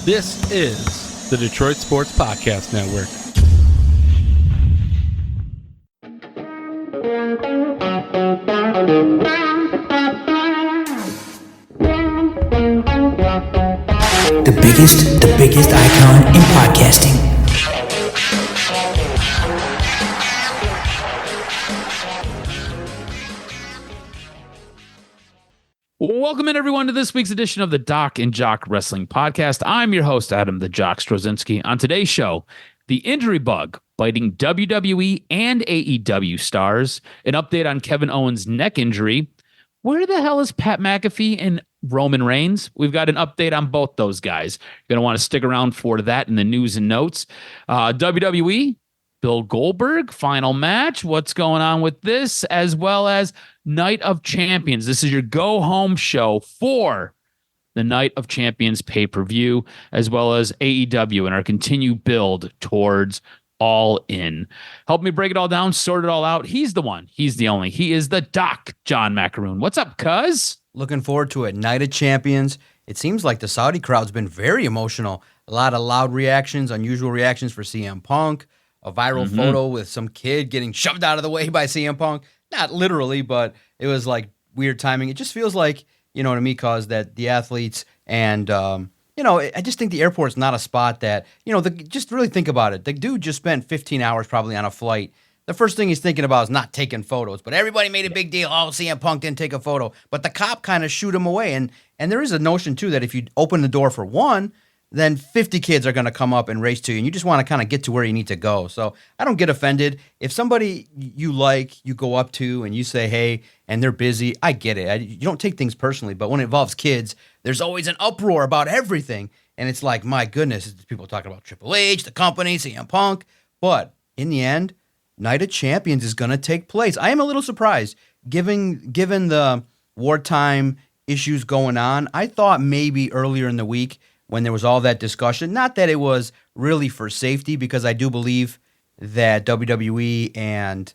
This is the Detroit Sports Podcast Network. The biggest icon in podcasting. Welcome in, everyone, to this week's edition of the DocNJock Wrestling Podcast. I'm your host, Adam the Jock Strozinski. On today's show, the injury bug biting WWE and AEW stars, an update on Kevin Owens' neck injury. Where the hell is Pat McAfee and Roman Reigns? We've got an update on both those guys. You're going to want to stick around for that in the news and notes. WWE, Bill Goldberg, final match. What's going on with this? As well as Night of Champions. This is your go-home show for the Night of Champions pay-per-view, as well as AEW and our continued build towards All In. Help me break it all down, sort it all out. He's the one. He's the only. He is the Doc, John Macaroon. What's up, cuz? Looking forward to it. Night of Champions. It seems like the Saudi crowd's been very emotional. A lot of loud reactions, unusual reactions for CM Punk. A viral photo with some kid getting shoved out of the way by CM Punk. Not literally, but it was like weird timing. It just feels like, you know what I mean, cause that the athletes and, I just think the airport's not a spot that, just really think about it. The dude just spent 15 hours probably on a flight. The first thing he's thinking about is not taking photos, but everybody made a big deal. Oh, CM Punk didn't take a photo, but the cop kind of shoot him away. And there is a notion too that if you open the door for one, then 50 kids are going to come up and race to you, and you just want to kind of get to where you need to go. So I don't get offended. If somebody you like, you go up to and you say, hey, and they're busy, I get it. You don't take things personally, but when it involves kids, there's always an uproar about everything. And it's like, my goodness, people talking about Triple H, the company, CM Punk. But in the end, Night of Champions is going to take place. I am a little surprised, given the wartime issues going on. I thought maybe earlier in the week, when there was all that discussion, not that it was really for safety, because I do believe that WWE and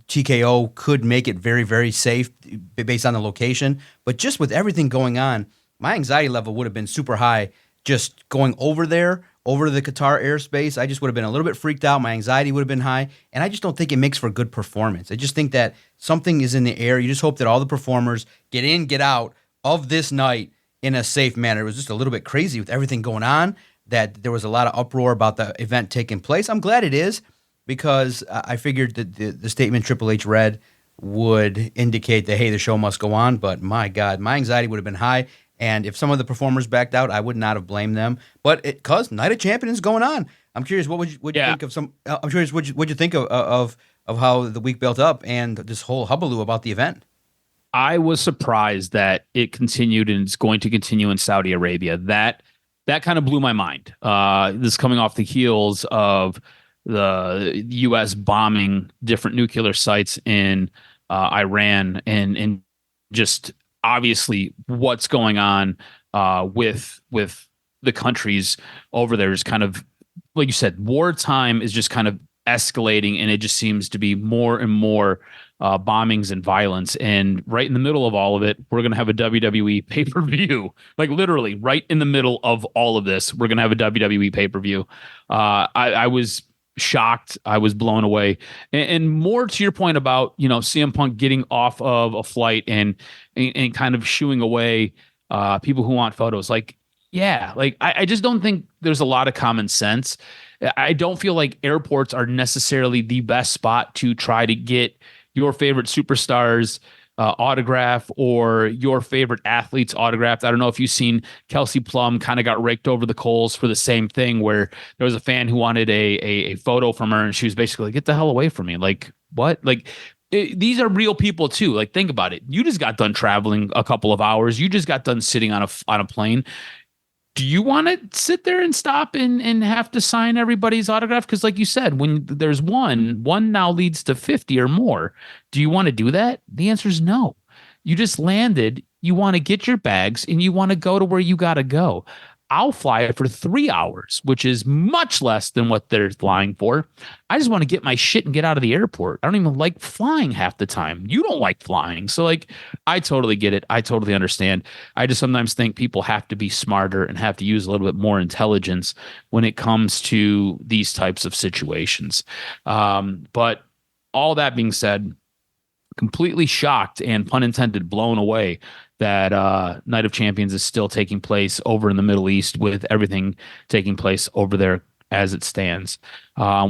TKO could make it very, very safe based on the location. But just with everything going on, my anxiety level would have been super high just going over there, over to the Qatar airspace. I just would have been a little bit freaked out. My anxiety would have been high. And I just don't think it makes for good performance. I just think that something is in the air. You just hope that all the performers get in, get out of this night in a safe manner. It was just a little bit crazy with everything going on, that there was a lot of uproar about the event taking place. I'm glad it is, because I figured that the statement Triple H read would indicate that, hey, the show must go on. But my God, my anxiety would have been high. And if some of the performers backed out, I would not have blamed them. But because Night of Champions is going on, I'm curious, what would you think of some? I'm curious, what'd you think of how the week built up and this whole hullabaloo about the event? I was surprised that it continued and it's going to continue in Saudi Arabia. That kind of blew my mind. This coming off the heels of the U.S. bombing different nuclear sites in Iran and just obviously what's going on with the countries over there is kind of, like you said, wartime is just kind of escalating, and it just seems to be more and more bombings and violence. And right in the middle of all of it, we're going to have a WWE pay-per-view. Like literally right in the middle of all of this, we're going to have a WWE pay-per-view. I was shocked. I was blown away. And more to your point about, CM Punk getting off of a flight and kind of shooing away people who want photos. I just don't think there's a lot of common sense. I don't feel like airports are necessarily the best spot to try to get your favorite superstars autograph or your favorite athletes autographed. I don't know if you've seen Kelsey Plum kind of got raked over the coals for the same thing, where there was a fan who wanted a photo from her, and she was basically like, get the hell away from me. Like, what? These are real people too. Like, think about it. You just got done traveling a couple of hours. You just got done sitting on a plane. Do you want to sit there and stop and have to sign everybody's autograph? Because like you said, when there's one now leads to 50 or more. Do you want to do that? The answer is no. You just landed. You want to get your bags and you want to go to where you got to go. I'll fly it for 3 hours, which is much less than what they're flying for. I just want to get my shit and get out of the airport. I don't even like flying half the time. You don't like flying. So like, I totally get it. I totally understand. I just sometimes think people have to be smarter and have to use a little bit more intelligence when it comes to these types of situations. But all that being said, completely shocked and pun intended, blown away that Night of Champions is still taking place over in the Middle East with everything taking place over there as it stands.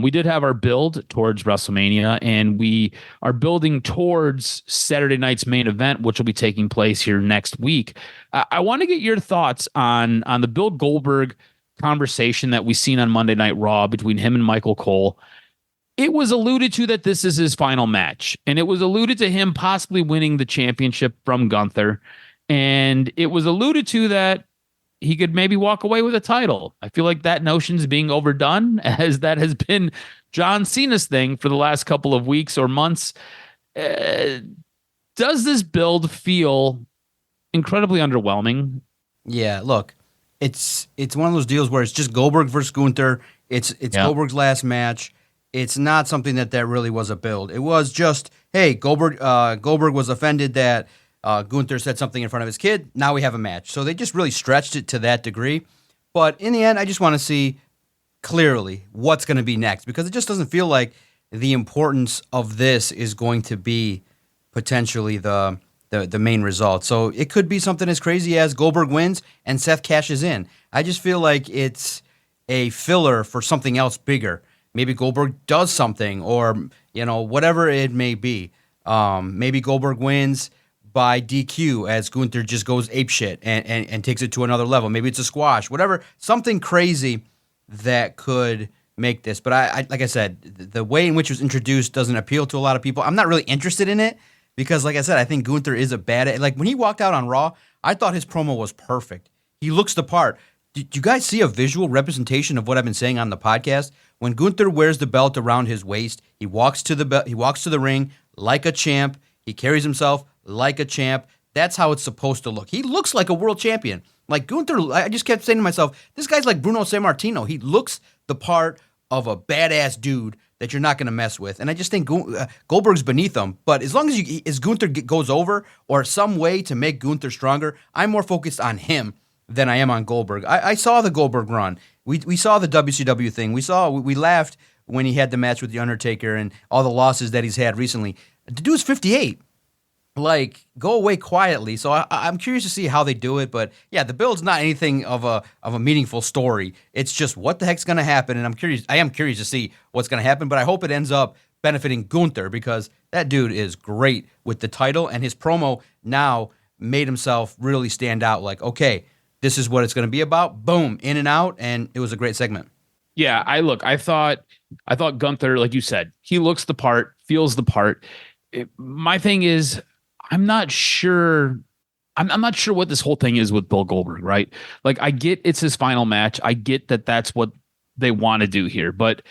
We did have our build towards WrestleMania, and we are building towards Saturday night's main event, which will be taking place here next week. I want to get your thoughts on the Bill Goldberg conversation that we seen on Monday Night Raw between him and Michael Cole. It was alluded to that this is his final match, and it was alluded to him possibly winning the championship from Gunther, and it was alluded to that he could maybe walk away with a title. I feel like that notion's being overdone, as that has been John Cena's thing for the last couple of weeks or months. Does this build feel incredibly underwhelming? Yeah, look, it's one of those deals where it's just Goldberg versus Gunther. It's Goldberg's last match. It's not something that really was a build. It was just, hey, Goldberg was offended that Gunther said something in front of his kid. Now we have a match. So they just really stretched it to that degree. But in the end, I just want to see clearly what's going to be next, because it just doesn't feel like the importance of this is going to be potentially the main result. So it could be something as crazy as Goldberg wins and Seth cashes in. I just feel like it's a filler for something else bigger. Maybe Goldberg does something, or, whatever it may be. Maybe Goldberg wins by DQ as Gunther just goes apeshit and takes it to another level. Maybe it's a squash, whatever, something crazy that could make this. But I like I said, the way in which it was introduced doesn't appeal to a lot of people. I'm not really interested in it because, like I said, I think Gunther is a bad. Like when he walked out on Raw, I thought his promo was perfect. He looks the part. Did you guys see a visual representation of what I've been saying on the podcast? When Gunther wears the belt around his waist, he walks to the ring like a champ. He carries himself like a champ. That's how it's supposed to look. He looks like a world champion. Like Gunther, I just kept saying to myself, this guy's like Bruno Sammartino. He looks the part of a badass dude that you're not going to mess with. And I just think Goldberg's beneath him. But as long as Gunther goes over, or some way to make Gunther stronger, I'm more focused on him than I am on Goldberg. I saw the Goldberg run. We saw the WCW thing. We laughed when he had the match with The Undertaker and all the losses that he's had recently. The dude's 58. Like, go away quietly. So I'm curious to see how they do it. But yeah, the build's not anything of a meaningful story. It's just what the heck's going to happen. And I am curious to see what's going to happen. But I hope it ends up benefiting Gunther, because that dude is great with the title, and his promo now made himself really stand out. Like, okay, this is what it's going to be about. Boom, in and out, and it was a great segment. Yeah, I thought Gunther, like you said, he looks the part, feels the part. My thing is, I'm not sure what this whole thing is with Bill Goldberg, right? Like, I get it's his final match. I get that that's what they want to do here, but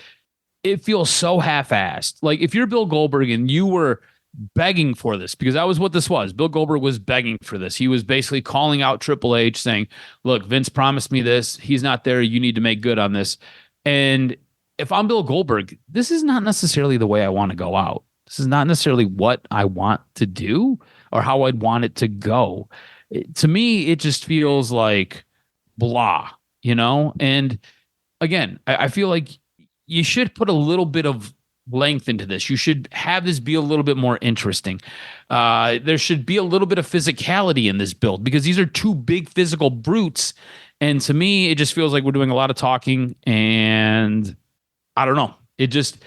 it feels so half-assed. Like, if you're Bill Goldberg and you were begging for this, because that was what this was. Bill Goldberg was begging for this. He was basically calling out Triple H saying, look, Vince promised me this. He's not there. You need to make good on this. And if I'm Bill Goldberg, this is not necessarily the way I want to go out. This is not necessarily what I want to do or how I'd want it to go. To me, it just feels like blah, And again, I feel like you should put a little bit of length into this. You should have this be a little bit more interesting. There should be a little bit of physicality in this build, because these are two big physical brutes. And to me, it just feels like we're doing a lot of talking, and I don't know. It just,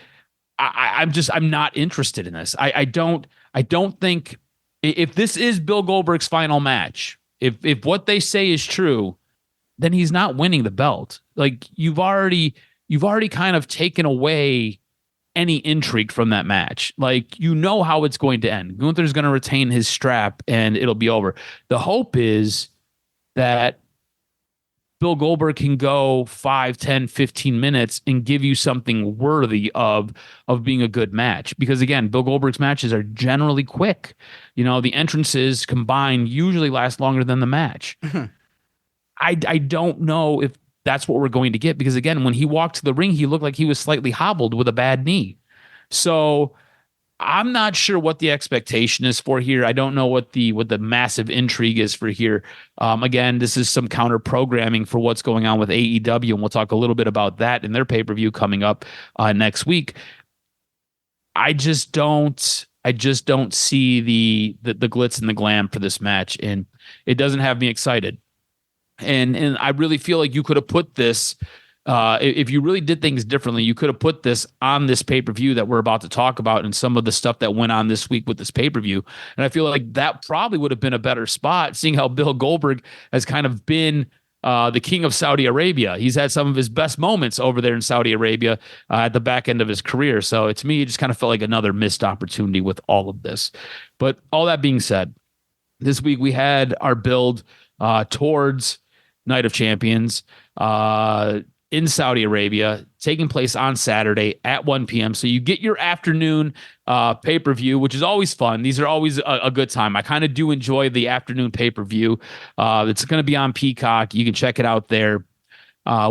I'm not interested in this. I don't think, if this is Bill Goldberg's final match, if what they say is true, then he's not winning the belt. Like, you've already kind of taken away any intrigue from that match. Like, how it's going to end. Gunther's going to retain his strap and it'll be over. The hope is that Bill Goldberg can go 5, 10, 15 minutes and give you something worthy of being a good match. Because again, Bill Goldberg's matches are generally quick. The entrances combined usually last longer than the match. I don't know if that's what we're going to get, because again, when he walked to the ring, he looked like he was slightly hobbled with a bad knee. So I'm not sure what the expectation is for here. I don't know what the massive intrigue is for here. Again, this is some counter programming for what's going on with AEW, and we'll talk a little bit about that in their pay-per-view coming up next week. I just don't see the glitz and the glam for this match, and it doesn't have me excited. And I really feel like you could have put this, if you really did things differently, you could have put this on this pay-per-view that we're about to talk about, and some of the stuff that went on this week with this pay-per-view. And I feel like that probably would have been a better spot, seeing how Bill Goldberg has kind of been the king of Saudi Arabia. He's had some of his best moments over there in Saudi Arabia at the back end of his career. So to me, it just kind of felt like another missed opportunity with all of this. But all that being said, this week we had our build towards Night of Champions in Saudi Arabia, taking place on Saturday at 1 p.m. So you get your afternoon pay-per-view, which is always fun. These are always a good time. I kind of do enjoy the afternoon pay-per-view. It's going to be on Peacock. You can check it out there.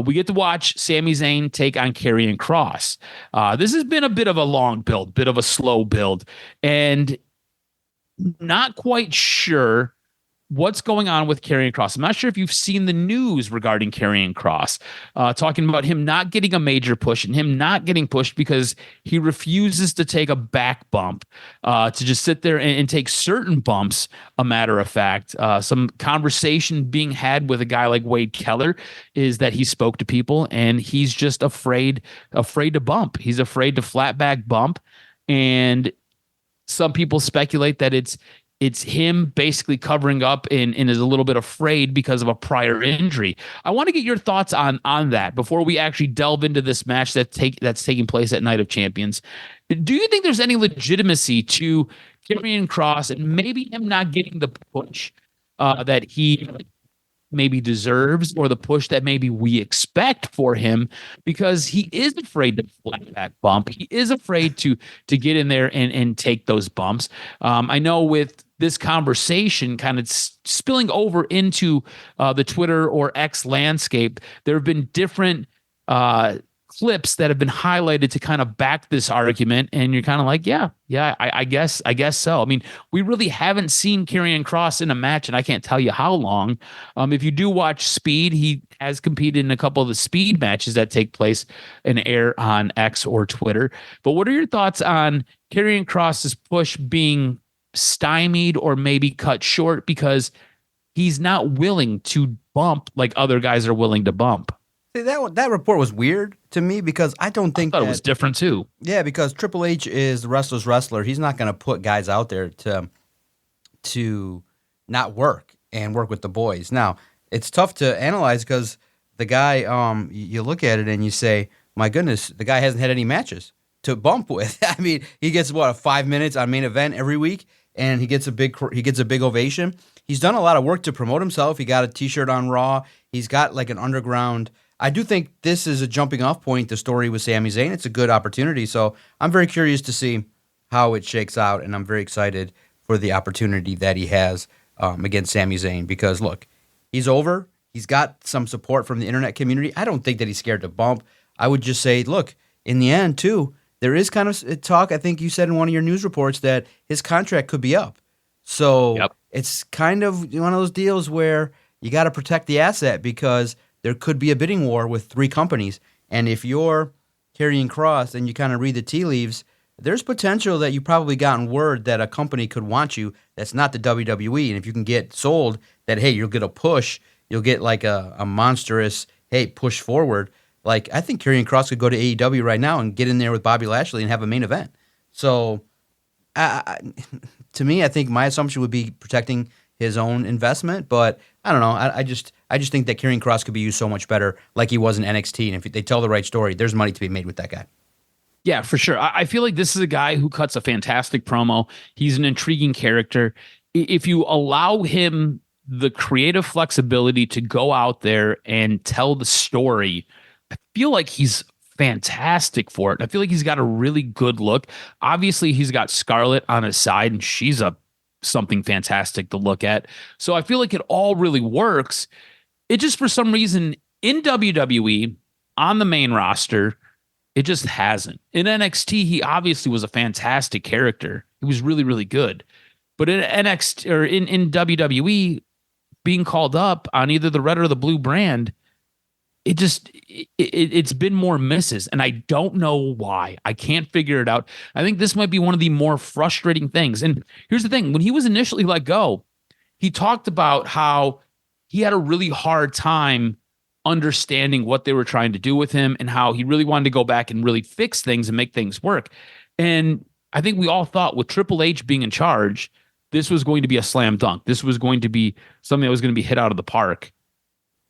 We get to watch Sami Zayn take on Karrion Kross. This has been a bit of a long build, bit of a slow build, and not quite sure what's going on with Karrion Kross. I'm not sure if you've seen the news regarding Karrion Kross, talking about him not getting a major push and him not getting pushed because he refuses to take a back bump, to just sit there and take certain bumps. A matter of fact, some conversation being had with a guy like Wade Keller is that he spoke to people and he's just afraid to bump. He's afraid to flat back bump. And some people speculate that it's him basically covering up and is a little bit afraid because of a prior injury. I want to get your thoughts on that before we actually delve into this match that's taking place at Night of Champions. Do you think there's any legitimacy to Karrion Kross and maybe him not getting the push that he maybe deserves, or the push that maybe we expect for him, because he is afraid to flat back bump? He is afraid to get in there and take those bumps. I know with this conversation kind of spilling over into the Twitter or X landscape, there have been different clips that have been highlighted to kind of back this argument, and you're kind of like, I guess so. I mean, we really haven't seen Karrion Kross in a match, and I can't tell you how long. If you do watch Speed, he has competed in a couple of the Speed matches that take place and air on X or Twitter. But what are your thoughts on Karrion Kross's push being stymied or maybe cut short because he's not willing to bump like other guys are willing to bump? See, that report was weird to me because I don't think I thought it was different too. Yeah, because Triple H is the wrestler's wrestler. He's not going to put guys out there to not work and work with the boys. Now, it's tough to analyze because the guy, you look at it and you say, my goodness, the guy hasn't had any matches to bump with. I mean, he gets 5 minutes on main event every week, and he gets a big ovation. He's done a lot of work to promote himself. He got a T-shirt on Raw. He's got like an underground. I do think this is a jumping off point, the story with Sami Zayn. It's a good opportunity. So I'm very curious to see how it shakes out, and I'm very excited for the opportunity that he has against Sami Zayn because, look, he's over. He's got some support from the internet community. I don't think that he's scared to bump. I would just say, look, in the end, too, there is kind of talk, I think you said in one of your news reports, that his contract could be up. So It's kind of one of those deals where you got to protect the asset because there could be a bidding war with three companies. And if you're Karrion Kross and you kind of read the tea leaves, there's potential that you probably gotten word that a company could want you that's not the WWE. And if you can get sold that, hey, you'll get a push, you'll get like a monstrous, hey, push forward. Like, I think Karrion Kross could go to AEW right now and get in there with Bobby Lashley and have a main event. So, to me, I think my assumption would be protecting his own investment. But I don't know. I just think that Karrion Kross could be used so much better like he was in NXT. And if they tell the right story, there's money to be made with that guy. Yeah, for sure. I feel like this is a guy who cuts a fantastic promo. He's an intriguing character. If you allow him the creative flexibility to go out there and tell the story, I feel like he's fantastic for it. I feel like he's got a really good look. Obviously, he's got Scarlett on his side, and she's something fantastic to look at. So I feel like it all really works. it just, for some reason, in WWE, on the main roster, it just hasn't. In NXT, he obviously was a fantastic character. He was really, really good. But in NXT or in WWE, being called up on either the red or the blue brand, it's been more misses, and I don't know why. I can't figure it out. I think this might be one of the more frustrating things. And here's the thing: when he was initially let go, he talked about how he had a really hard time understanding what they were trying to do with him, and how he really wanted to go back and really fix things and make things work. And I think we all thought, with Triple H being in charge, this was going to be a slam dunk. This was going to be something that was going to be hit out of the park.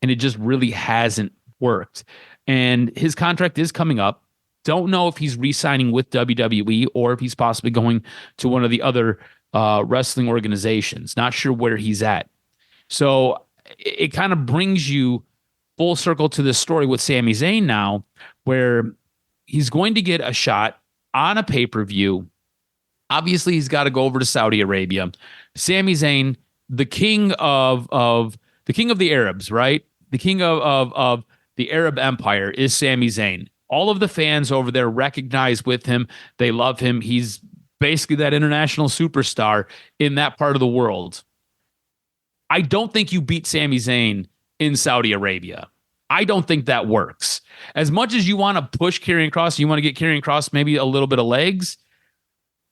And it just really hasn't worked. And his contract is coming up. Don't know if he's re-signing with WWE or if he's possibly going to one of the other wrestling organizations. Not sure where he's at. So it kind of brings you full circle to this story with Sami Zayn now, where he's going to get a shot on a pay-per-view. Obviously, he's got to go over to Saudi Arabia. Sami Zayn, the king of the Arabs, right? The king of the Arab Empire is Sami Zayn. All of the fans over there recognize with him. They love him. He's basically that international superstar in that part of the world. I don't think you beat Sami Zayn in Saudi Arabia. I don't think that works. As much as you want to push Karrion Kross, you want to get Karrion Kross maybe a little bit of legs,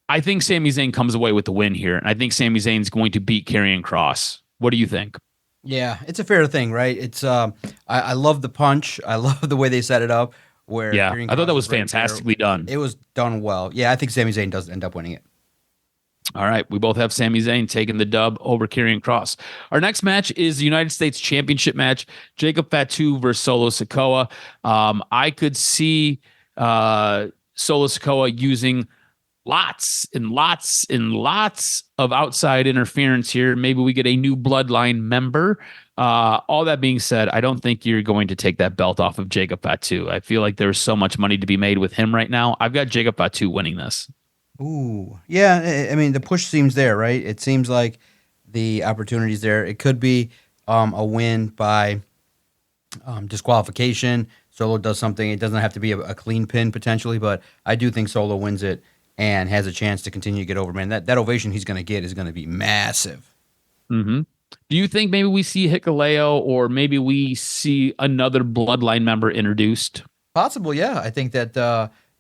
I think Sami Zayn comes away with the win here. And I think Sami Zayn's going to beat Karrion Kross. What do you think? Yeah, it's a fair thing, right? It's I love the punch. I love the way they set it up. Where I thought that was fantastically done. It was done well. Yeah, I think Sami Zayn does end up winning it. All right, we both have Sami Zayn taking the dub over Karrion Kross. Our next match is the United States Championship match: Jacob Fatu versus Solo Sikoa. I could see Solo Sikoa using lots and lots and lots of outside interference here. Maybe we get a new bloodline member. All that being said, I don't think you're going to take that belt off of Jacob Fatu. I feel like there's so much money to be made with him right now. I've got Jacob Fatu winning this. Ooh, yeah. I mean, the push seems there, right? It seems like the opportunity's there. It could be a win by disqualification. Solo does something. It doesn't have to be a clean pin potentially, but I do think Solo wins it and has a chance to continue to get over. Man, that ovation he's going to get is going to be massive. Mm-hmm. Do you think maybe we see Hikuleo, or maybe we see another bloodline member introduced? Possible, yeah. I think that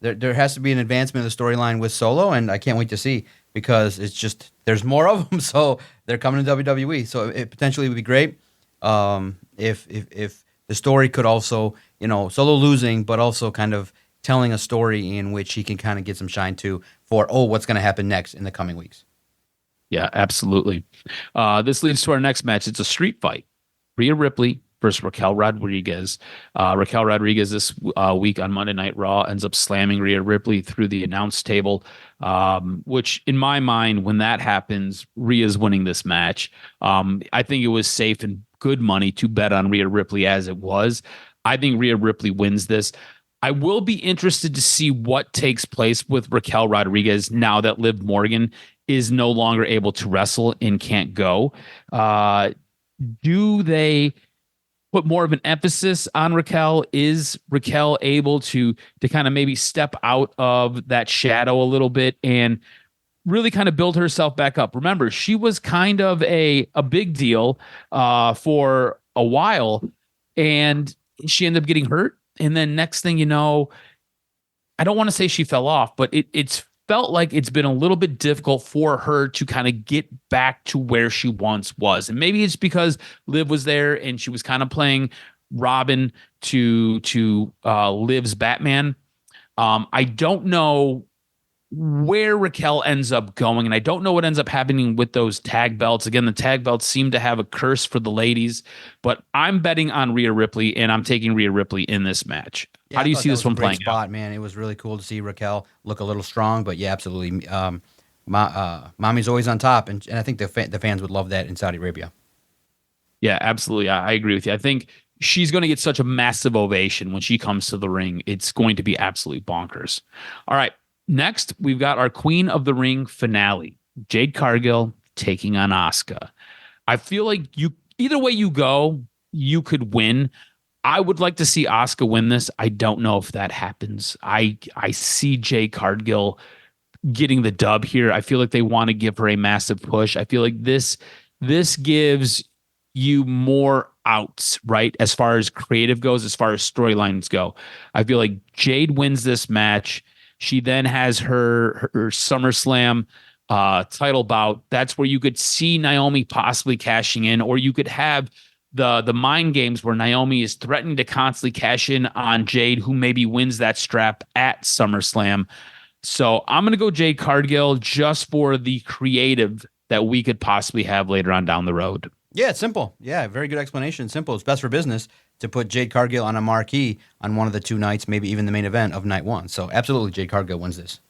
there has to be an advancement of the storyline with Solo, and I can't wait to see, because it's just there's more of them, so they're coming to WWE. So it potentially would be great if the story could also, Solo losing, but also kind of telling a story in which he can kind of get some shine to for, what's going to happen next in the coming weeks. Yeah, absolutely. This leads to our next match. It's a street fight. Rhea Ripley versus Raquel Rodriguez. Raquel Rodriguez this week on Monday Night Raw ends up slamming Rhea Ripley through the announce table, which in my mind, when that happens, Rhea's winning this match. I think it was safe and good money to bet on Rhea Ripley as it was. I think Rhea Ripley wins this. I will be interested to see what takes place with Raquel Rodriguez now that Liv Morgan is no longer able to wrestle and can't go. Do they put more of an emphasis on Raquel? Is Raquel able to kind of maybe step out of that shadow a little bit and really kind of build herself back up? Remember, she was kind of a big deal for a while, and she ended up getting hurt. And then next thing you know, I don't want to say she fell off, but it's felt like it's been a little bit difficult for her to kind of get back to where she once was. And maybe it's because Liv was there and she was kind of playing Robin to Liv's Batman. I don't know where Raquel ends up going, and I don't know what ends up happening with those tag belts. Again, the tag belts seem to have a curse for the ladies, but I'm betting on Rhea Ripley, and I'm taking Rhea Ripley in this match. Yeah, how do you see this one playing out? Man, it was really cool to see Raquel look a little strong, but yeah, absolutely. Mommy's always on top, and I think the fans would love that in Saudi Arabia. Yeah, absolutely. I agree with you. I think she's going to get such a massive ovation when she comes to the ring. It's going to be absolutely bonkers. All right. Next, we've got our Queen of the Ring finale, Jade Cargill taking on Asuka. I feel like either way you go, you could win. I would like to see Asuka win this. I don't know if that happens. I see Jade Cargill getting the dub here. I feel like they want to give her a massive push. I feel like this gives you more outs, right? As far as creative goes, as far as storylines go. I feel like Jade wins this match. She then has her SummerSlam title bout. That's where you could see Naomi possibly cashing in, or you could have the mind games where Naomi is threatening to constantly cash in on Jade, who maybe wins that strap at SummerSlam. So I'm going to go Jade Cargill just for the creative that we could possibly have later on down the road. Yeah, it's simple. Yeah, very good explanation. Simple. It's best for business to put Jade Cargill on a marquee on one of the 2 nights, maybe even the main event of night 1. So absolutely, Jade Cargill wins this.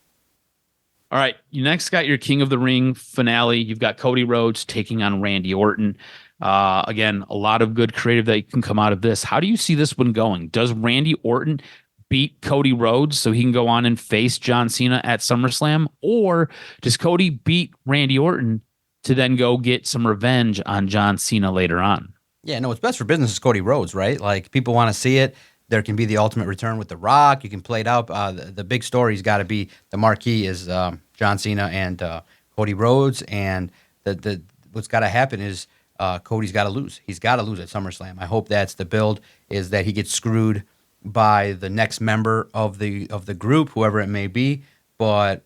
All right, you next got your King of the Ring finale. You've got Cody Rhodes taking on Randy Orton. Again, a lot of good creative that can come out of this. How do you see this one going? Does Randy Orton beat Cody Rhodes so he can go on and face John Cena at SummerSlam? Or does Cody beat Randy Orton to then go get some revenge on John Cena later on? Yeah, no, what's best for business is Cody Rhodes, right? Like, people want to see it. There can be the ultimate return with The Rock. You can play it out. The big story's got to be the marquee is John Cena and Cody Rhodes. And the what's got to happen is Cody's got to lose. He's got to lose at SummerSlam. I hope that's the build, is that he gets screwed by the next member of the group, whoever it may be. But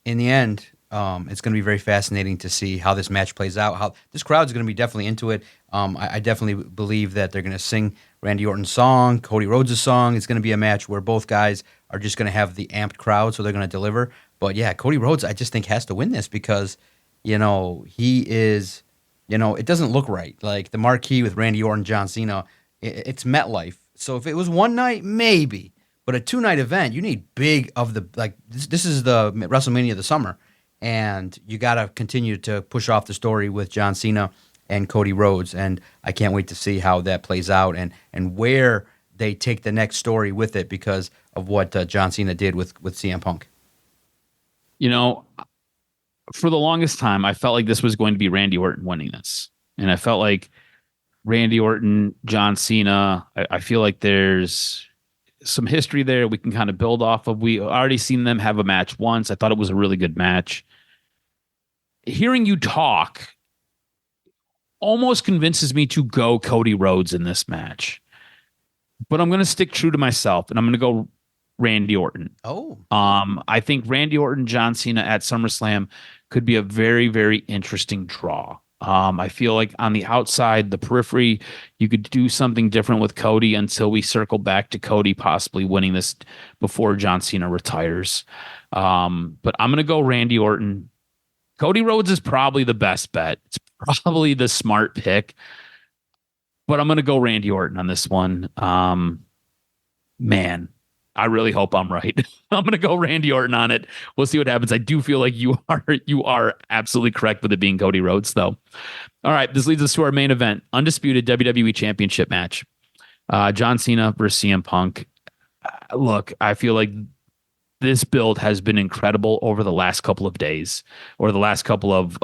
in the end, it's going to be very fascinating to see how this match plays out. How this crowd's going to be definitely into it. I definitely believe that they're going to sing Randy Orton's song, Cody Rhodes' song. It's going to be a match where both guys are just going to have the amped crowd, so they're going to deliver. But yeah, Cody Rhodes, I just think, has to win this because, he is, it doesn't look right. Like the marquee with Randy Orton, John Cena, it's MetLife. So if it was one night, maybe. But a 2-night event, you need big of the, like, this is the WrestleMania of the summer. And you got to continue to push off the story with John Cena and Cody Rhodes. And I can't wait to see how that plays out and where they take the next story with it because of what John Cena did with CM Punk. For the longest time, I felt like this was going to be Randy Orton winning this. And I felt like Randy Orton, John Cena, I feel like there's some history there we can kind of build off of. We already seen them have a match once. I thought it was a really good match. Hearing you talk almost convinces me to go Cody Rhodes in this match. But I'm going to stick true to myself, and I'm going to go Randy Orton. Oh. I think Randy Orton, John Cena at SummerSlam could be a very, very interesting draw. I feel like on the outside, the periphery, you could do something different with Cody until we circle back to Cody possibly winning this before John Cena retires. But I'm going to go Randy Orton. Cody Rhodes is probably the best bet. It's probably the smart pick. But I'm going to go Randy Orton on this one. Man, I really hope I'm right. I'm going to go Randy Orton on it. We'll see what happens. I do feel like you are absolutely correct with it being Cody Rhodes, though. All right, this leads us to our main event, undisputed WWE Championship match. John Cena versus CM Punk. Look, I feel like this build has been incredible over the last couple of days, or the last couple of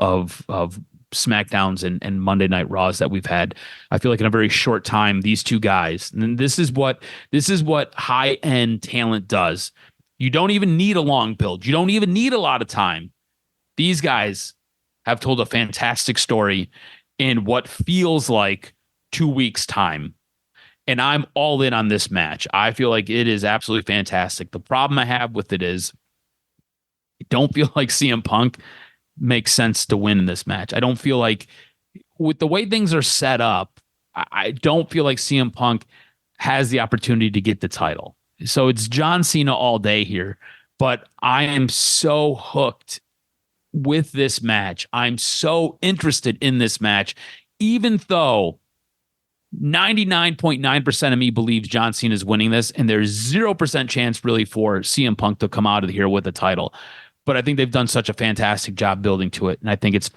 SmackDowns and Monday Night Raws that we've had. I feel like in a very short time, these two guys, and this is what high end talent does. You don't even need a long build. You don't even need a lot of time. These guys have told a fantastic story in what feels like 2 weeks' time. And I'm all in on this match. I feel like it is absolutely fantastic. The problem I have with it is I don't feel like CM Punk makes sense to win in this match. I don't feel like, with the way things are set up, I don't feel like CM Punk has the opportunity to get the title. So it's John Cena all day here, but I am so hooked with this match. I'm so interested in this match, even though 99.9% of me believes John Cena is winning this, and there's 0% chance really for CM Punk to come out of here with a title. But I think they've done such a fantastic job building to it, and I think it's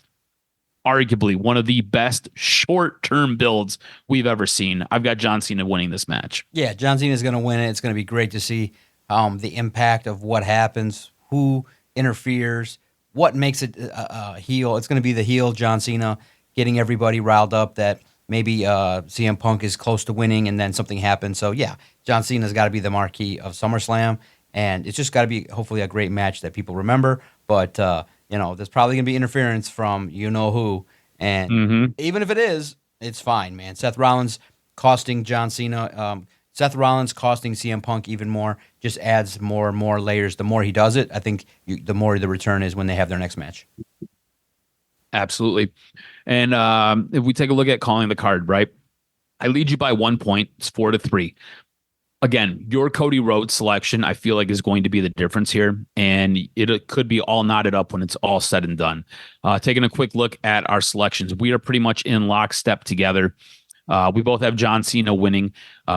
arguably one of the best short-term builds we've ever seen. I've got John Cena winning this match. Yeah, John Cena is going to win it. It's going to be great to see the impact of what happens, who interferes, what makes it a heel. It's going to be the heel John Cena getting everybody riled up that maybe CM Punk is close to winning and then something happens. So yeah, John Cena's got to be the marquee of SummerSlam, and it's just got to be hopefully a great match that people remember. But there's probably gonna be interference from you know who, and even if it is, it's fine, man. Seth Rollins costing John Cena. Seth Rollins costing CM Punk even more just adds more and more layers. The more he does it, I think the more the return is when they have their next match. Absolutely. And if we take a look at calling the card, right? I lead you by 1 point. It's 4-3. Again, your Cody Rhodes selection, I feel like, is going to be the difference here. And it could be all knotted up when it's all said and done. Taking a quick look at our selections, we are pretty much in lockstep together. We both have John Cena winning.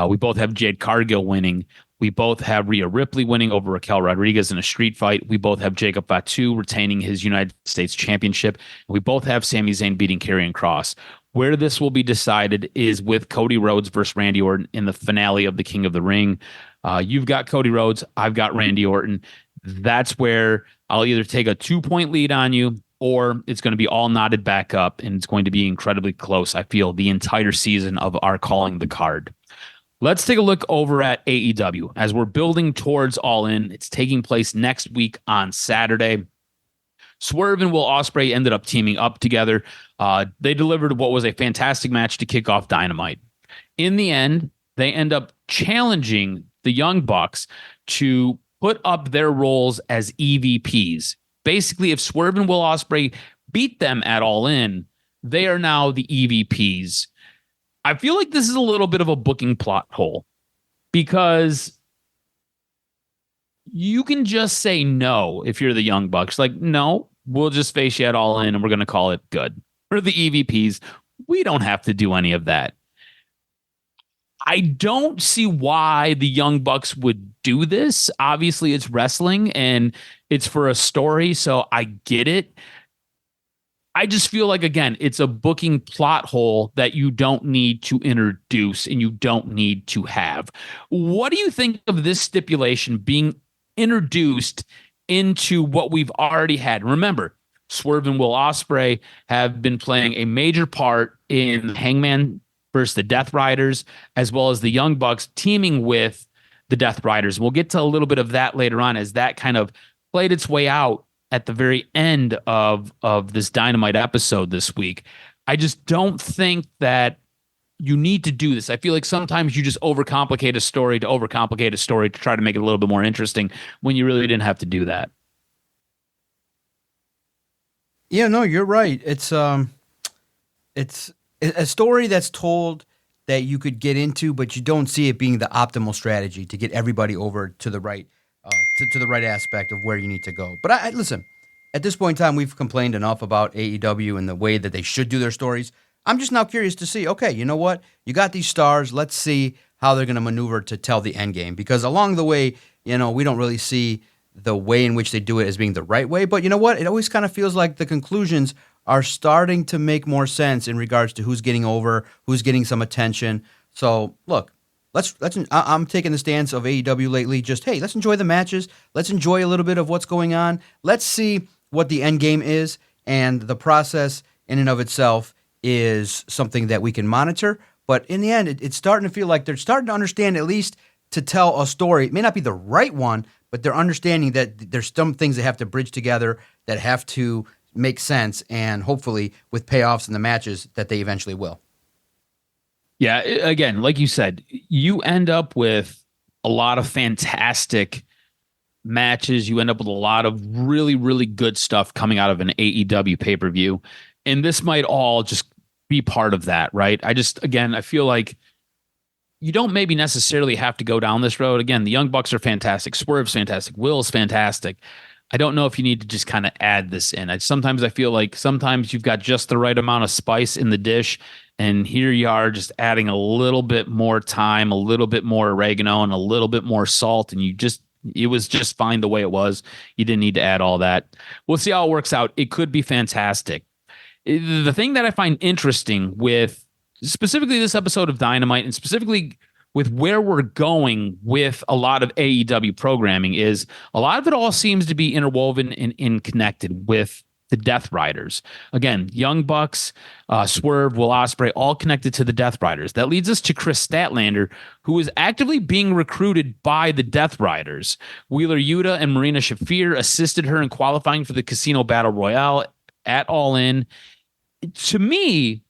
We both have Jade Cargill winning. We both have Rhea Ripley winning over Raquel Rodriguez in a street fight. We both have Jacob Fatu retaining his United States Championship. We both have Sami Zayn beating Karrion Kross. Where this will be decided is with Cody Rhodes versus Randy Orton in the finale of the King of the Ring. You've got Cody Rhodes. I've got Randy Orton. That's where I'll either take a 2-point lead on you, or it's going to be all knotted back up, and it's going to be incredibly close, I feel, the entire season of our calling the card. Let's take a look over at AEW. As we're building towards All In, it's taking place next week on Saturday. Swerve and Will Ospreay ended up teaming up together. They delivered what was a fantastic match to kick off Dynamite. In the end, they end up challenging the Young Bucks to put up their roles as EVPs. Basically, if Swerve and Will Ospreay beat them at All In, they are now the EVPs. I feel like this is a little bit of a booking plot hole because you can just say no if you're the Young Bucks. Like, no, we'll just face you at All In and we're going to call it good. For the EVPs, we don't have to do any of that. I don't see why the Young Bucks would do this. Obviously, it's wrestling and it's for a story, so I get it. I just feel like, again, it's a booking plot hole that you don't need to introduce and you don't need to have. What do you think of this stipulation being introduced into what we've already had? Remember, Swerve and Will Ospreay have been playing a major part in Hangman versus the Death Riders, as well as the Young Bucks teaming with the Death Riders. We'll get to a little bit of that later on as that kind of played its way out at the very end of this Dynamite episode this week. I just don't think that you need to do this. I feel like sometimes you just overcomplicate a story to try to make it a little bit more interesting when you really didn't have to do that. Yeah, no, you're right. It's a story that's told that you could get into, but you don't see it being the optimal strategy to get everybody over to the right to the right aspect of where you need to go. But I listen, at this point in time, we've complained enough about AEW and the way that they should do their stories. I'm just now curious to see, okay, you know what? You got these stars. Let's see how they're going to maneuver to tell the end game. Because along the way, we don't really see the way in which they do it as being the right way. But you know what? It always kind of feels like the conclusions are starting to make more sense in regards to who's getting over, who's getting some attention. So, look, I'm taking the stance of AEW lately. Just, hey, let's enjoy the matches. Let's enjoy a little bit of what's going on. Let's see what the end game is, and the process in and of itself is something that we can monitor. But in the end, it's starting to feel like they're starting to understand, at least to tell a story. It may not be the right one, but they're understanding that there's some things that have to bridge together, that have to make sense, and hopefully with payoffs in the matches that they eventually will. Yeah, again, like you said, you end up with a lot of fantastic matches. You end up with a lot of really, really good stuff coming out of an AEW pay-per-view. And this might all just be part of that, right? I feel like you don't maybe necessarily have to go down this road. Again, the Young Bucks are fantastic. Swerve's fantastic. Will's fantastic. I don't know if you need to just kind of add this in. Sometimes I feel like sometimes you've got just the right amount of spice in the dish, and here you are just adding a little bit more thyme, a little bit more oregano, and a little bit more salt, and it was just fine the way it was. You didn't need to add all that. We'll see how it works out. It could be fantastic. The thing that I find interesting with specifically this episode of Dynamite, and specifically with where we're going with a lot of AEW programming, is a lot of it all seems to be interwoven and connected with the Death Riders. Again, Young Bucks, Swerve, Will Ospreay, all connected to the Death Riders. That leads us to Chris Statlander, who is actively being recruited by the Death Riders. Wheeler Yuta and Marina Shafir assisted her in qualifying for the Casino Battle Royale at All In. To me,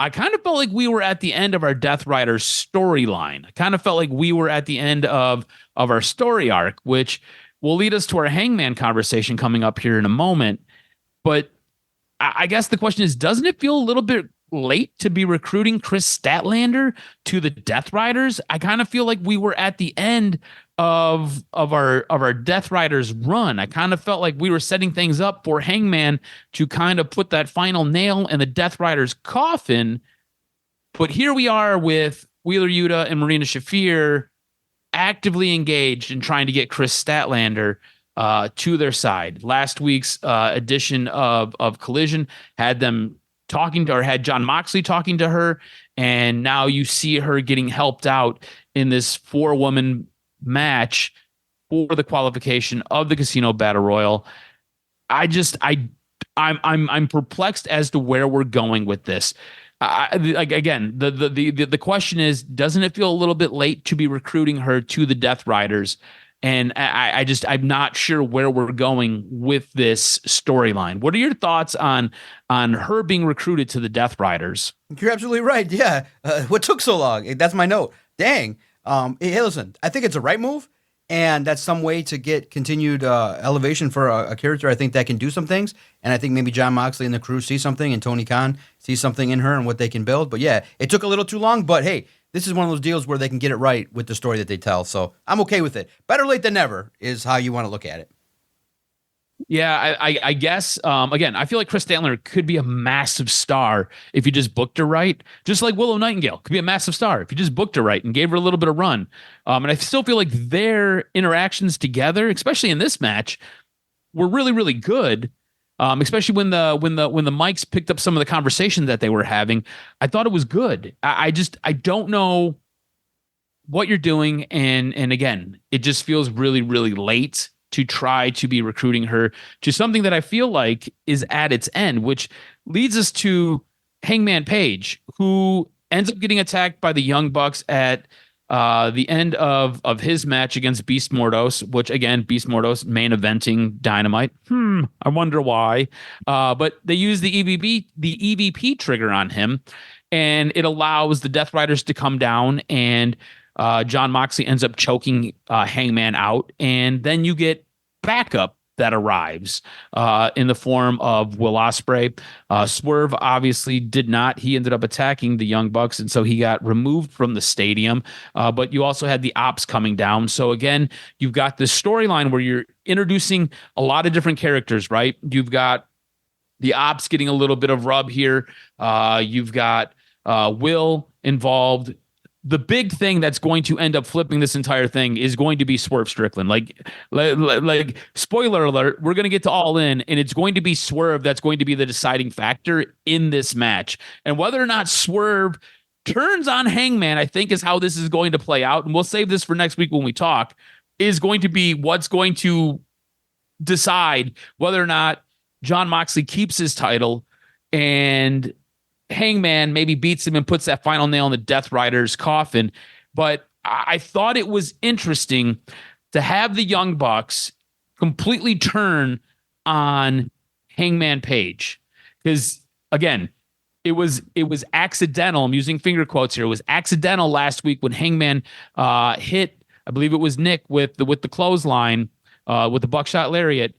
I kind of felt like we were at the end of our Death Riders storyline. I kind of felt like we were at the end of our story arc, which will lead us to our Hangman conversation coming up here in a moment. But I guess the question is, doesn't it feel a little bit late to be recruiting Chris Statlander to the Death Riders? I kind of feel like we were at the end of our Death Riders run. I kind of felt like we were setting things up for Hangman to kind of put that final nail in the Death Riders coffin. But here we are with Wheeler Yuta and Marina Shafir actively engaged in trying to get Chris Statlander to their side. Last week's edition of Collision had them talking to her, had Jon Moxley talking to her, and now you see her getting helped out in this 4-woman match for the qualification of the Casino Battle Royal. I'm perplexed as to where we're going with this. The question is, doesn't it feel a little bit late to be recruiting her to the Death Riders? And I'm not sure where we're going with this storyline. What are your thoughts on her being recruited to the Death Riders? You're absolutely right. Yeah. What took so long? That's my note. Dang. Hey, listen, I think it's a right move, and that's some way to get continued elevation for a character. I think that can do some things, and I think maybe Jon Moxley and the crew see something, and Tony Khan sees something in her and what they can build. But yeah, it took a little too long, but hey, this is one of those deals where they can get it right with the story that they tell. So I'm okay with it. Better late than never is how you want to look at it. Yeah, I guess, again, I feel like Chris Statlander could be a massive star if you just booked her right. Just like Willow Nightingale could be a massive star if you just booked her right and gave her a little bit of run. And I still feel like their interactions together, especially in this match, were really, really good. Especially when the mics picked up some of the conversation that they were having. I thought it was good. I don't know what you're doing. And again, it just feels really, really late to try to be recruiting her to something that I feel like is at its end, which leads us to Hangman Page, who ends up getting attacked by the Young Bucks at the end of his match against Beast Mordos, which again, Beast Mordos main eventing Dynamite. I wonder why. But they use the EVP trigger on him, and it allows the Death Riders to come down, and Jon Moxley ends up choking Hangman out, and then you get backup that arrives in the form of Will Ospreay. Swerve obviously did not. He ended up attacking the Young Bucks, and so he got removed from the stadium. But you also had the Ops coming down. So again, you've got this storyline where you're introducing a lot of different characters, right? You've got the Ops getting a little bit of rub here. You've got Will involved. The big thing that's going to end up flipping this entire thing is going to be Swerve Strickland. Like spoiler alert, we're going to get to All In, and it's going to be Swerve that's going to be the deciding factor in this match. And whether or not Swerve turns on Hangman, I think is how this is going to play out. And we'll save this for next week when we talk, is going to be what's going to decide whether or not Jon Moxley keeps his title and Hangman maybe beats him and puts that final nail in the Death Riders coffin. But I thought it was interesting to have the Young Bucks completely turn on Hangman Page, because again, it was accidental. I'm using finger quotes here. It was accidental last week when Hangman hit, I believe it was Nick with the clothesline, with the buckshot lariat.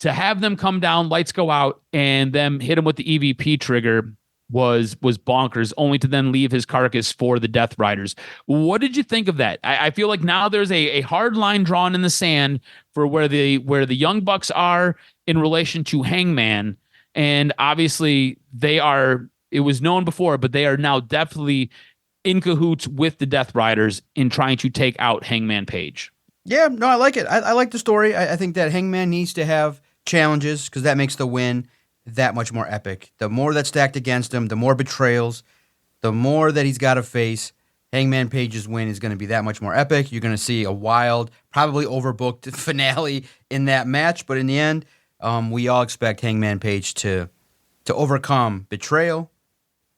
To have them come down, lights go out, and them hit him with the EVP trigger was bonkers, only to then leave his carcass for the Death Riders. What did you think of that? I feel like now there's a hard line drawn in the sand for where the Young Bucks are in relation to Hangman. And obviously it was known before, but they are now definitely in cahoots with the Death Riders in trying to take out Hangman Page. Yeah, no, I like it. I like the story. I think that Hangman needs to have challenges because that makes the win that much more epic. The more that's stacked against him, the more betrayals, the more that he's got to face. Hangman Page's win is going to be that much more epic. You're going to see a wild, probably overbooked finale in that match. But in the end, We all expect Hangman Page to overcome betrayal,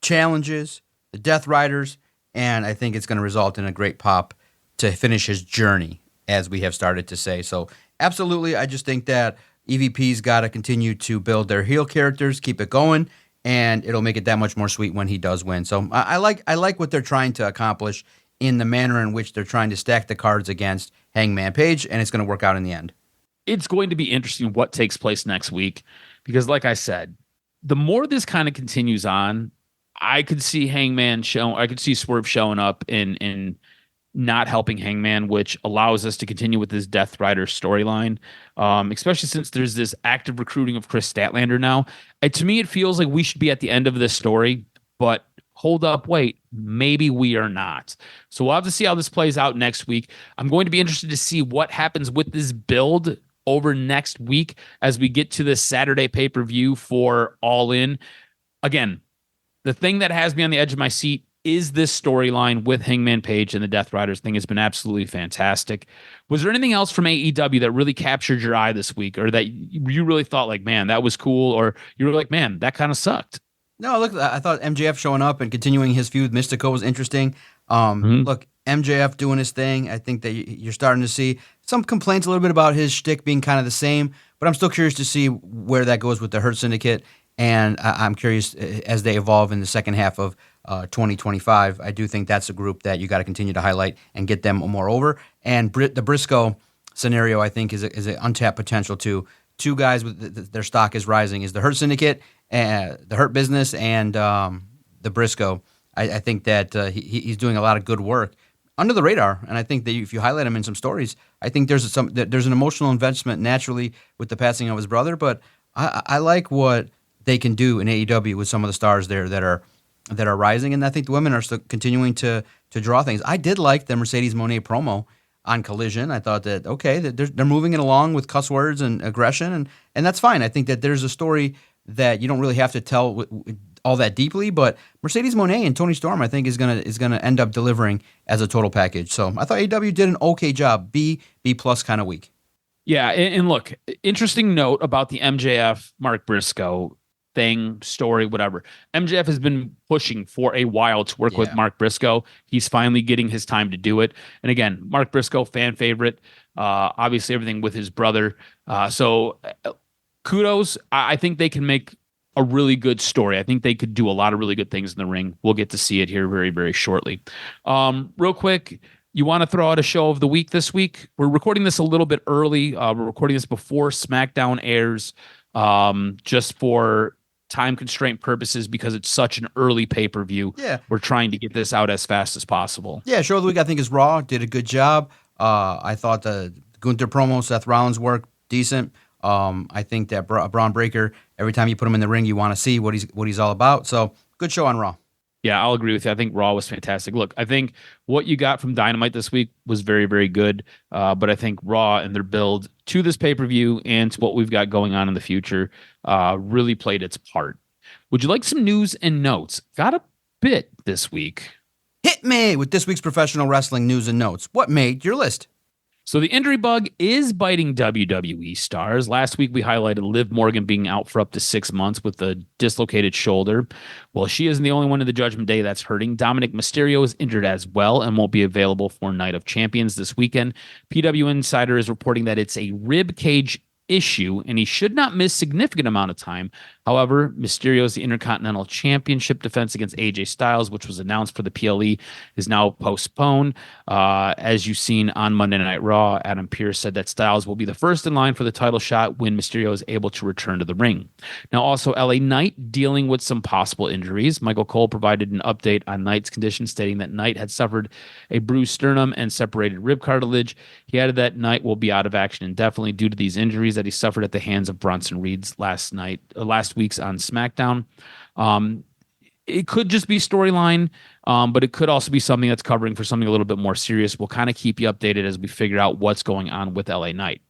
challenges, the Death Riders, and I think it's going to result in a great pop to finish his journey, as we have started to say. So, absolutely, I just think that EVP's got to continue to build their heel characters, keep it going, and it'll make it that much more sweet when he does win. So, I like what they're trying to accomplish in the manner in which they're trying to stack the cards against Hangman Page, and it's going to work out in the end. It's going to be interesting what takes place next week because, like I said, the more this kind of continues on, I could see Swerve showing up in not helping Hangman, which allows us to continue with this Death Rider storyline, especially since there's this active recruiting of Chris Statlander now. To me, it feels like we should be at the end of this story, but hold up, wait, maybe we are not. So we'll have to see how this plays out next week. I'm going to be interested to see what happens with this build over next week as we get to the Saturday pay-per-view for All In. Again, the thing that has me on the edge of my seat is this storyline with Hangman Page and the Death Riders thing has been absolutely fantastic. Was there anything else from AEW that really captured your eye this week, or that you really thought like, man, that was cool, or you were like, man, that kind of sucked? No, look, I thought MJF showing up and continuing his feud with Mystico was interesting. Look, MJF doing his thing. I think that you're starting to see some complaints a little bit about his shtick being kind of the same, but I'm still curious to see where that goes with the Hurt Syndicate, and I'm curious as they evolve in the second half of 2025. I do think that's a group that you got to continue to highlight and get them more over. And the Briscoe scenario, I think, is an untapped potential too. Two guys with their stock is rising is the Hurt Syndicate, the Hurt Business, and the Briscoe. I think that he's doing a lot of good work under the radar, and I think that if you highlight him in some stories, I think there's an emotional investment naturally with the passing of his brother. But I like what they can do in AEW with some of the stars there that are rising, and I think the women are still continuing to draw things. I did like the Mercedes Moné promo on Collision. I thought that they're moving it along with cuss words and aggression, and that's fine. I think that there's a story that you don't really have to tell all that deeply, but Mercedes Moné and Tony Storm, I think, is gonna end up delivering as a total package. So I thought AEW did an okay job, B plus kind of week. Yeah, and look, interesting note about the MJF Mark Briscoe thing, story, whatever. MJF has been pushing for a while to work with Mark Briscoe. He's finally getting his time to do it. And again, Mark Briscoe, fan favorite. Obviously, everything with his brother. So kudos. I think they can make a really good story. I think they could do a lot of really good things in the ring. We'll get to see it here very, very shortly. Real quick, you want to throw out a show of the week this week? We're recording this a little bit early. We're recording this before SmackDown airs, just for time constraint purposes because it's such an early pay-per-view. Yeah. We're trying to get this out as fast as possible. Yeah, show of the week I think is Raw. Did a good job. I thought the Gunther promo, Seth Rollins work, decent. I think that Braun Breaker, every time you put him in the ring, you want to see what he's all about. So good show on Raw. Yeah, I'll agree with you. I think Raw was fantastic. Look, I think what you got from Dynamite this week was very, very good. But I think Raw and their build to this pay-per-view and to what we've got going on in the future really played its part. Would you like some news and notes? Got a bit this week. Hit me with this week's professional wrestling news and notes. What made your list? So the injury bug is biting WWE stars. Last week, we highlighted Liv Morgan being out for up to 6 months with a dislocated shoulder. Well, she isn't the only one in the Judgment Day that's hurting. Dominic Mysterio is injured as well and won't be available for Night of Champions this weekend. PW Insider is reporting that it's a rib cage issue, and he should not miss significant amount of time. However, Mysterio's Intercontinental Championship defense against AJ Styles, which was announced for the PLE, is now postponed. As you've seen on Monday Night Raw, Adam Pearce said that Styles will be the first in line for the title shot when Mysterio is able to return to the ring. Now, also, LA Knight dealing with some possible injuries. Michael Cole provided an update on Knight's condition, stating that Knight had suffered a bruised sternum and separated rib cartilage. He added that Knight will be out of action indefinitely due to these injuries that he suffered at the hands of Bronson Reed's last week's on SmackDown. It could just be storyline, but it could also be something that's covering for something a little bit more serious. We'll kind of keep you updated as we figure out what's going on with LA Knight.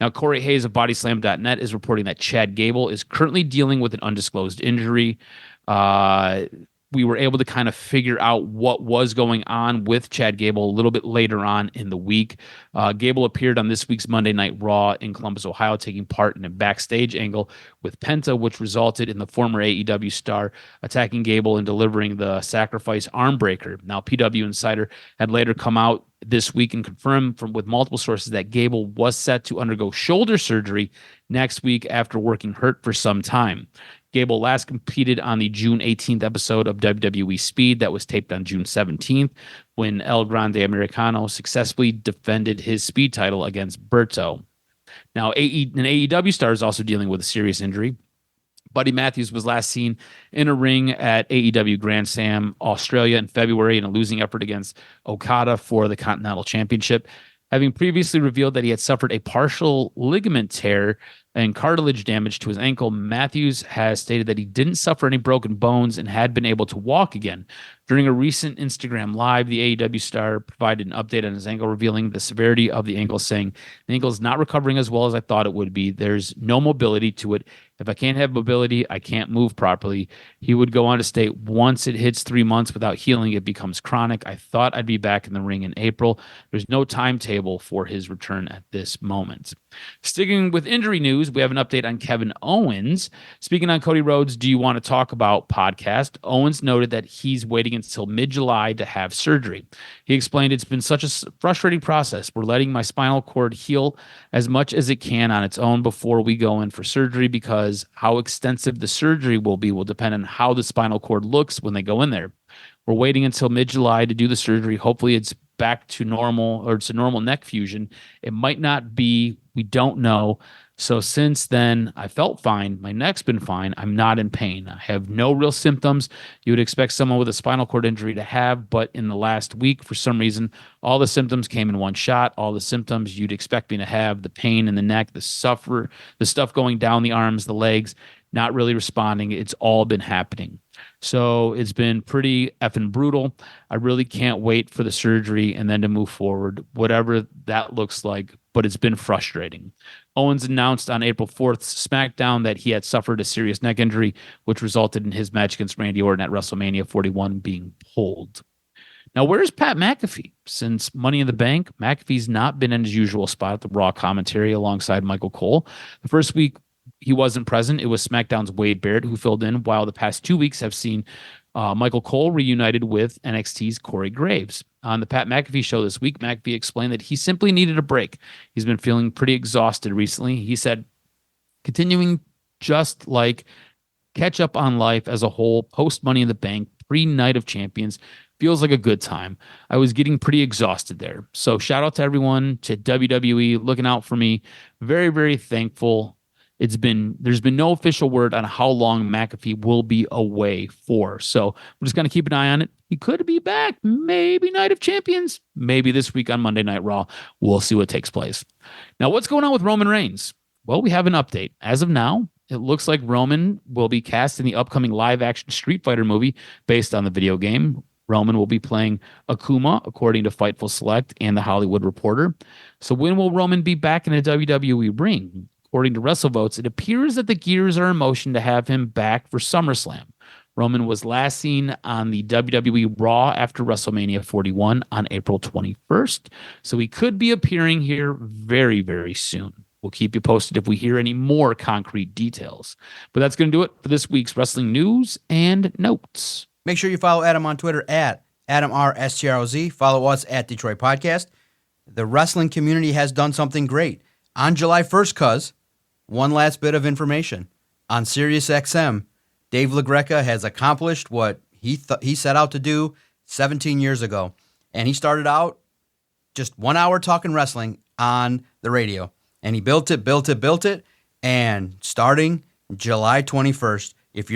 Now, Corey Hayes of Bodyslam.net is reporting that Chad Gable is currently dealing with an undisclosed injury. The we were able to kind of figure out what was going on with Chad Gable a little bit later on in the week. Gable appeared on this week's Monday Night Raw in Columbus, Ohio, taking part in a backstage angle with Penta, which resulted in the former AEW star attacking Gable and delivering the sacrifice arm breaker. Now, PW Insider had later come out this week and confirmed with multiple sources that Gable was set to undergo shoulder surgery next week after working hurt for some time. Gable last competed on the June 18th episode of WWE Speed that was taped on June 17th when El Grande Americano successfully defended his Speed title against Berto. Now, an AEW star is also dealing with a serious injury. Buddy Matthews was last seen in a ring at AEW Grand Slam Australia in February in a losing effort against Okada for the Continental Championship. Having previously revealed that he had suffered a partial ligament tear and cartilage damage to his ankle, Matthews has stated that he didn't suffer any broken bones and had been able to walk again. During a recent Instagram Live, the AEW star provided an update on his ankle, revealing the severity of the ankle, saying, "The ankle is not recovering as well as I thought it would be. There's no mobility to it. If I can't have mobility, I can't move properly." He would go on to state, "Once it hits 3 months without healing, it becomes chronic. I thought I'd be back in the ring in April. There's no timetable for his return at this moment." Sticking with injury news, we have an update on Kevin Owens. Speaking on Cody Rhodes' Do You Want to Talk About podcast, Owens noted that he's waiting until mid-July to have surgery. He explained, "It's been such a frustrating process. We're letting my spinal cord heal as much as it can on its own before we go in for surgery, because how extensive the surgery will be will depend on how the spinal cord looks when they go in there. We're waiting until mid-July to do the surgery. Hopefully it's back to normal, or it's a normal neck fusion. It might not be. We don't know. So since then, I felt fine. My neck's been fine. I'm not in pain. I have no real symptoms you would expect someone with a spinal cord injury to have. But in the last week, for some reason, all the symptoms came in one shot. All the symptoms you'd expect me to have: the pain in the neck, the stuff going down the arms, the legs, not really responding. It's all been happening. So it's been pretty effing brutal. I really can't wait for the surgery and then to move forward, whatever that looks like. But it's been frustrating." Owens announced on April 4th's SmackDown that he had suffered a serious neck injury, which resulted in his match against Randy Orton at WrestleMania 41 being pulled. Now, where's Pat McAfee? Since Money in the Bank, McAfee's not been in his usual spot at the Raw commentary alongside Michael Cole. The first week he wasn't present. It was SmackDown's Wade Barrett who filled in, while the past 2 weeks have seen Michael Cole reunited with NXT's Corey Graves. On the Pat McAfee show this week, McAfee explained that he simply needed a break. He's been feeling pretty exhausted recently. He said, "Continuing just like catch up on life as a whole, post Money in the Bank, pre-Night of Champions, feels like a good time. I was getting pretty exhausted there. So shout out to everyone, to WWE looking out for me. Very, very thankful. There's been no official word on how long McAfee will be away for. So we're just going to keep an eye on it. He could be back, maybe Night of Champions, maybe this week on Monday Night Raw. We'll see what takes place." Now, what's going on with Roman Reigns? Well, we have an update. As of now, it looks like Roman will be cast in the upcoming live-action Street Fighter movie based on the video game. Roman will be playing Akuma, according to Fightful Select and The Hollywood Reporter. So when will Roman be back in a WWE ring? According to WrestleVotes, it appears that the gears are in motion to have him back for SummerSlam. Roman was last seen on the WWE Raw after WrestleMania 41 on April 21st, so he could be appearing here very, very soon. We'll keep you posted if we hear any more concrete details. But that's going to do it for this week's wrestling news and notes. Make sure you follow Adam on Twitter at AdamRSTROZ. Follow us at Detroit Podcast. The wrestling community has done something great. On July 1st, cuz, one last bit of information. On SiriusXM, Dave LaGreca has accomplished what he set out to do 17 years ago. And he started out just 1 hour talking wrestling on the radio. And he built it. And starting July 21st, if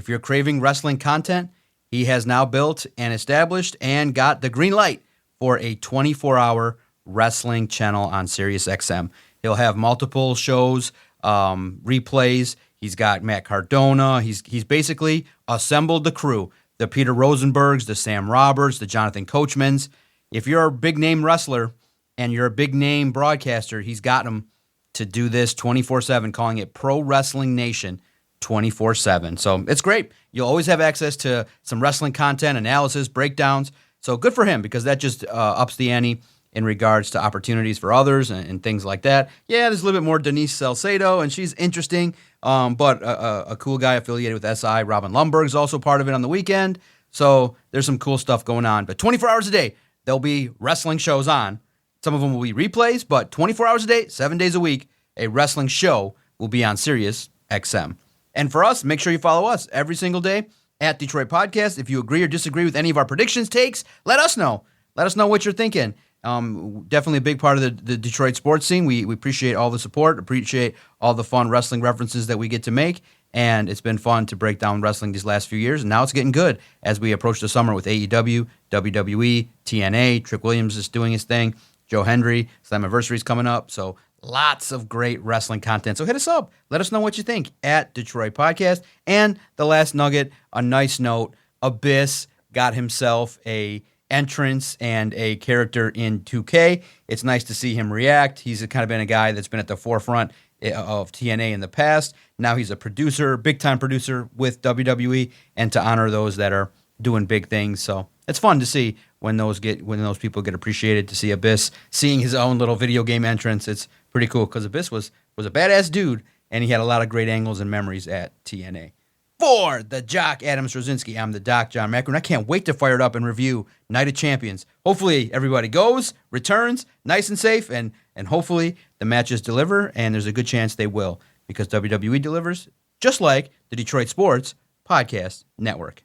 you're craving wrestling content, he has now built and established and got the green light for a 24-hour wrestling channel on SiriusXM. He'll have multiple shows, replays. He's got Matt Cardona. He's basically assembled the crew, the Peter Rosenbergs, the Sam Roberts, the Jonathan Coachmans. If you're a big-name wrestler and you're a big-name broadcaster, he's got them to do this 24/7, calling it Pro Wrestling Nation 24/7. So it's great. You'll always have access to some wrestling content, analysis, breakdowns. So good for him, because that just ups the ante in regards to opportunities for others and things like that. Yeah, there's a little bit more Denise Salcedo, and she's interesting, but a cool guy affiliated with SI, Robin Lumberg, is also part of it on the weekend. So there's some cool stuff going on. But 24 hours a day, there'll be wrestling shows on. Some of them will be replays, but 24 hours a day, 7 days a week, a wrestling show will be on Sirius XM. And for us, make sure you follow us every single day at Detroit Podcast. If you agree or disagree with any of our predictions, takes, let us know. Let us know what you're thinking. Definitely a big part of the Detroit sports scene. We appreciate all the support, appreciate all the fun wrestling references that we get to make, and it's been fun to break down wrestling these last few years, and now it's getting good as we approach the summer with AEW, WWE, TNA, Trick Williams is doing his thing, Joe Hendry, Slammiversary is coming up, so lots of great wrestling content. So hit us up. Let us know what you think at Detroit Podcast. And the last nugget, a nice note, Abyss got himself a entrance and a character in 2K. It's nice to see him react. He's kind of been a guy that's been at the forefront of TNA in the past. Now he's a producer, big-time producer with WWE, and to honor those that are doing big things. So it's fun to see when those people get appreciated, to see Abyss seeing his own little video game entrance. It's pretty cool, because Abyss was a badass dude, and he had a lot of great angles and memories at TNA. For the Jock Adam Straczynski, I'm the Doc, John Macron. I can't wait to fire it up and review Night of Champions. Hopefully everybody goes, returns, nice and safe, and hopefully the matches deliver, and there's a good chance they will, because WWE delivers, just like the Detroit Sports Podcast Network.